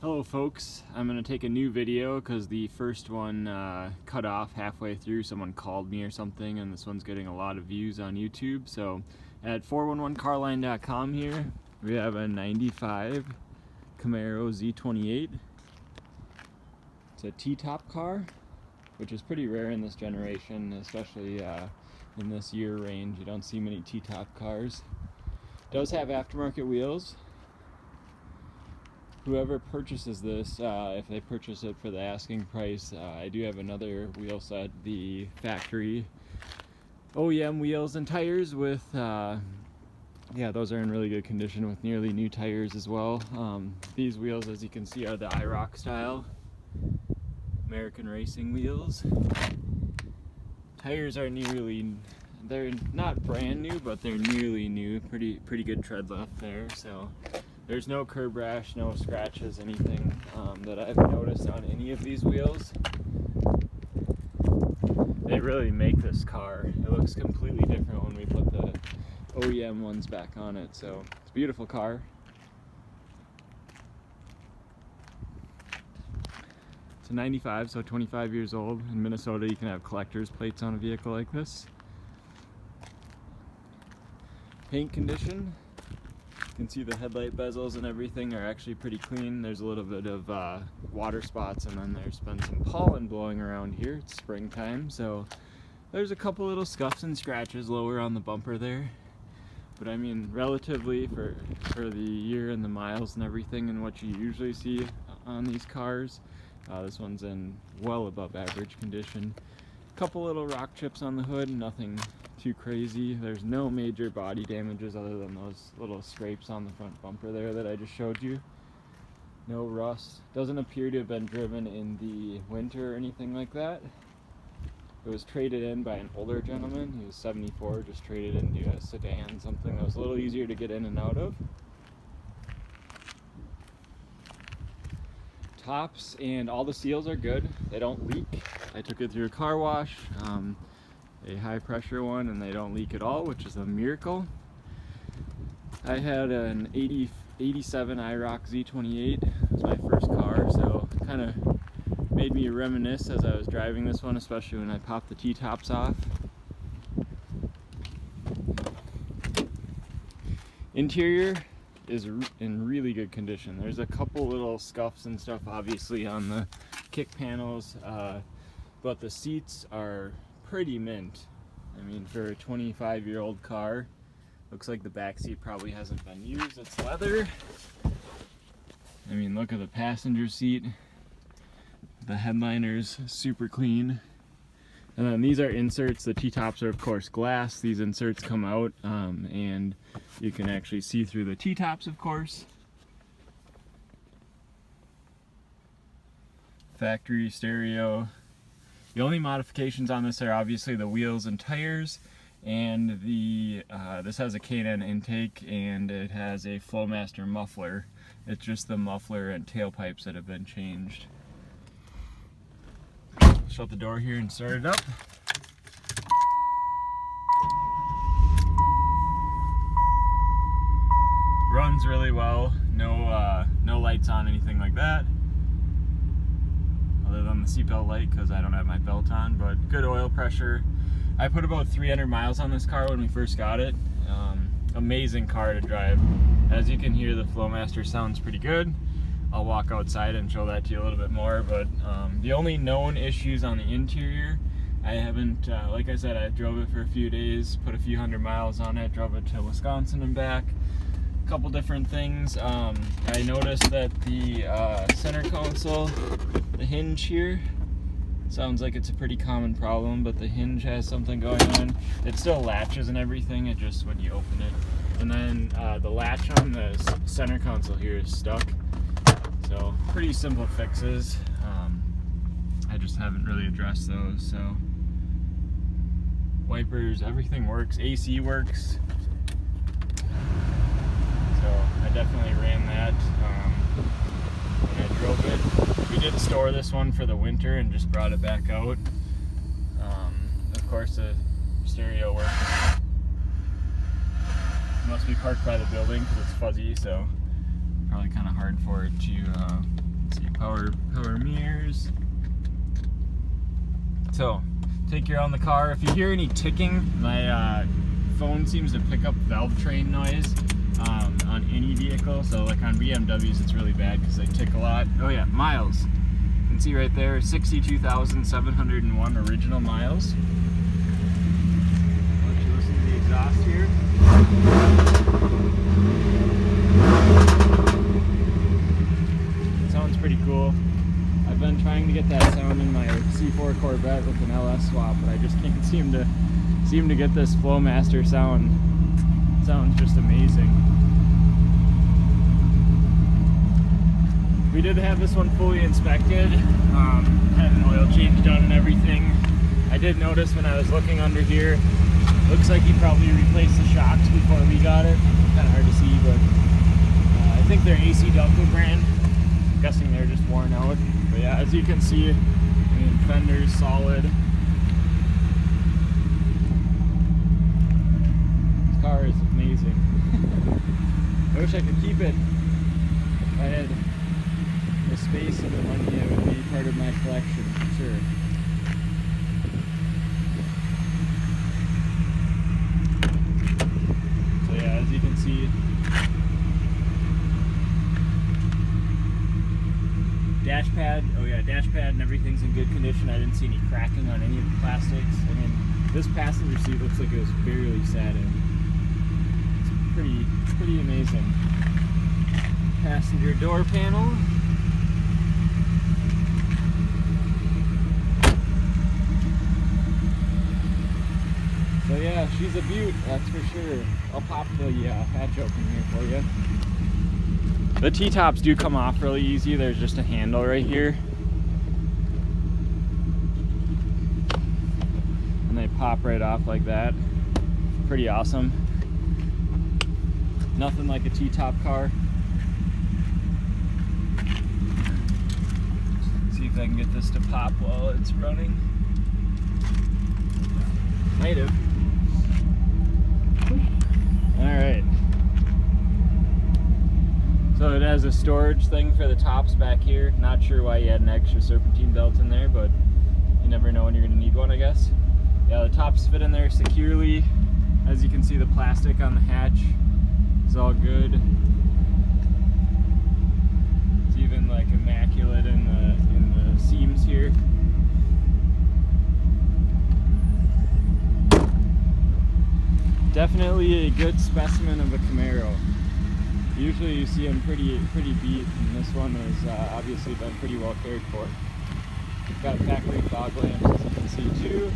Hello folks, I'm going to take a new video because the first one cut off halfway through. Someone called me or something, and this one's getting a lot of views on YouTube. So at 411carline.com here, we have a 95 Camaro Z28. It's a T-top car, which is pretty rare in this generation, especially in this year range. You don't see many T-top cars. It does have aftermarket wheels. Whoever purchases this, if they purchase it for the asking price, I do have another wheel set, the factory OEM wheels and tires with, yeah, those are in really good condition with nearly new tires as well. These wheels, as you can see, are the IROC style American racing wheels. Tires are they're not brand new, but they're nearly new. Pretty good tread left there, so there's no curb rash, no scratches, anything that I've noticed on any of these wheels. They really make this car. It looks completely different when we put the OEM ones back on it, so it's a beautiful car. It's a 95, so 25 years old. In Minnesota, you can have collector's plates on a vehicle like this. Paint condition. You can see the headlight bezels and everything are actually pretty clean. There's a little bit of water spots, and then there's been some pollen blowing around here. It's springtime, so there's a couple little scuffs and scratches lower on the bumper there. But I mean, relatively for the year and the miles and everything and what you usually see on these cars, this one's in well above average condition. Couple little rock chips on the hood, nothing too crazy. There's no major body damages other than those little scrapes on the front bumper there that I just showed you. No rust. Doesn't appear to have been driven in the winter or anything like that. It was traded in by an older gentleman. He was 74, just traded into a sedan, something that was a little easier to get in and out of. Tops and all the seals are good. They don't leak. I took it through a car wash, a high pressure one, and they don't leak at all, which is a miracle. I had an 87 IROC Z28. It was my first car, so it kind of made me reminisce as I was driving this one, especially when I popped the T-tops off. Interior is in really good condition. There's a couple little scuffs and stuff obviously on the kick panels, but the seats are pretty mint. I mean, for a 25-year-old car, looks like the back seat probably hasn't been used. It's leather. I mean, look at the passenger seat. The headliner's super clean. And then these are inserts. The T-tops are of course glass. These inserts come out and you can actually see through the T-tops, of course. Factory stereo. The only modifications on this are obviously the wheels and tires, and this has a K&N intake and it has a Flowmaster muffler. It's just the muffler and tailpipes that have been changed. Shut the door here and start it up. Runs really well. No lights on, anything like that, other than the seatbelt light because I don't have my belt on. But good oil pressure. I put about 300 miles on this car when we first got it. Amazing car to drive. As you can hear, the Flowmaster sounds pretty good. I'll walk outside and show that to you a little bit more, but the only known issues on the interior, I haven't, like I said, I drove it for a few days, put a few hundred miles on it, drove it to Wisconsin and back, a couple different things. I noticed that the center console, the hinge here, sounds like it's a pretty common problem, but the hinge has something going on. It still latches and everything, it just when you open it. And then the latch on the center console here is stuck. So pretty simple fixes. I just haven't really addressed those. So wipers, everything works. AC works. So I definitely ran that when I drove it. We did store this one for the winter and just brought it back out. Of course, the stereo works. It must be parked by the building because it's fuzzy, so probably kind of hard for it to let's see, power mirrors. So, take you around the car. If you hear any ticking, my phone seems to pick up valve train noise on any vehicle. So like on BMWs, it's really bad because they tick a lot. Oh yeah, miles. You can see right there, 62,701 original miles. I'll let you listen to the exhaust here. It sounds pretty cool. I've been trying to get that sound in my C4 Corvette with an LS swap, but I just can't seem to get this Flowmaster sound. It sounds just amazing. We did have this one fully inspected, had an oil change done and everything. I did notice when I was looking under here, looks like he probably replaced the shocks before we got it. Kind of hard to see, but I think they're AC Delco brand. I'm guessing they're just worn out. But yeah, as you can see, I mean, fender's solid. This car is amazing. I wish I could keep it. If I had the space and the money, it would be part of my collection, for sure. So yeah, as you can see, dash pad, oh yeah, dash pad and everything's in good condition. I didn't see any cracking on any of the plastics. I mean, this passenger seat looks like it was barely sat in. It's pretty amazing. Passenger door panel. So yeah, she's a beaut, that's for sure. I'll pop the hatch open here for you. The T-tops do come off really easy. There's just a handle right here. And they pop right off like that. Pretty awesome. Nothing like a T-top car. Let's see if I can get this to pop while it's running. Might have. Alright. So it has a storage thing for the tops back here. Not sure why you had an extra serpentine belt in there, but you never know when you're going to need one, I guess. Yeah, the tops fit in there securely. As you can see, the plastic on the hatch is all good. It's even like immaculate in the seams here. Definitely a good specimen of a Camaro. Usually you see them pretty beat, and this one has obviously been pretty well cared for. Got factory fog lamps, as you can see too.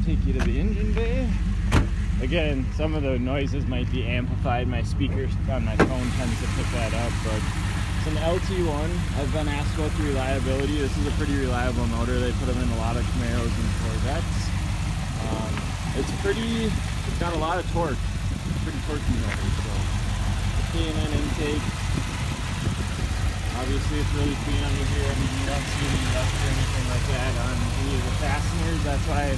Take you to the engine bay. Again, some of the noises might be amplified. My speakers on my phone tends to pick that up, but it's an LT1. I've been asked about the reliability. This is a pretty reliable motor. They put them in a lot of Camaros and Corvettes. It's got a lot of torque. It's pretty torquey motor. So, K&N intake. Obviously it's really clean under here. I mean, you don't see any rust or anything like that on any of the fasteners. That's why I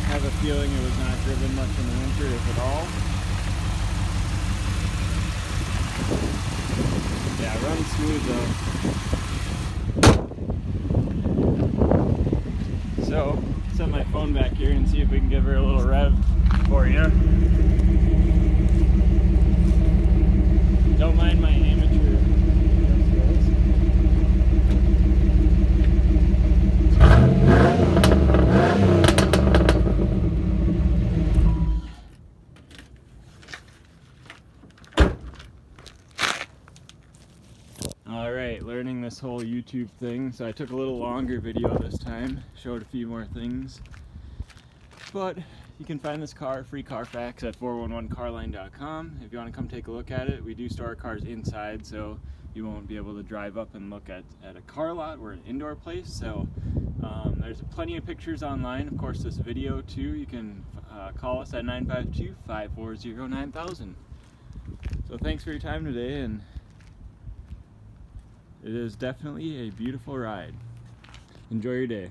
have a feeling it was not driven much in the winter, if at all. Yeah, runs smooth though. So, set my phone back here and see if we can give her a little rev for you. Don't mind my amateur. Alright, learning this whole YouTube thing, so I took a little longer video this time, showed a few more things. But you can find this car, free Carfax, at 411carline.com. If you want to come take a look at it, we do store our cars inside, so you won't be able to drive up and look at a car lot. We're an indoor place, so there's plenty of pictures online. Of course, this video too. You can call us at 952-540-9000. So thanks for your time today, and it is definitely a beautiful ride. Enjoy your day.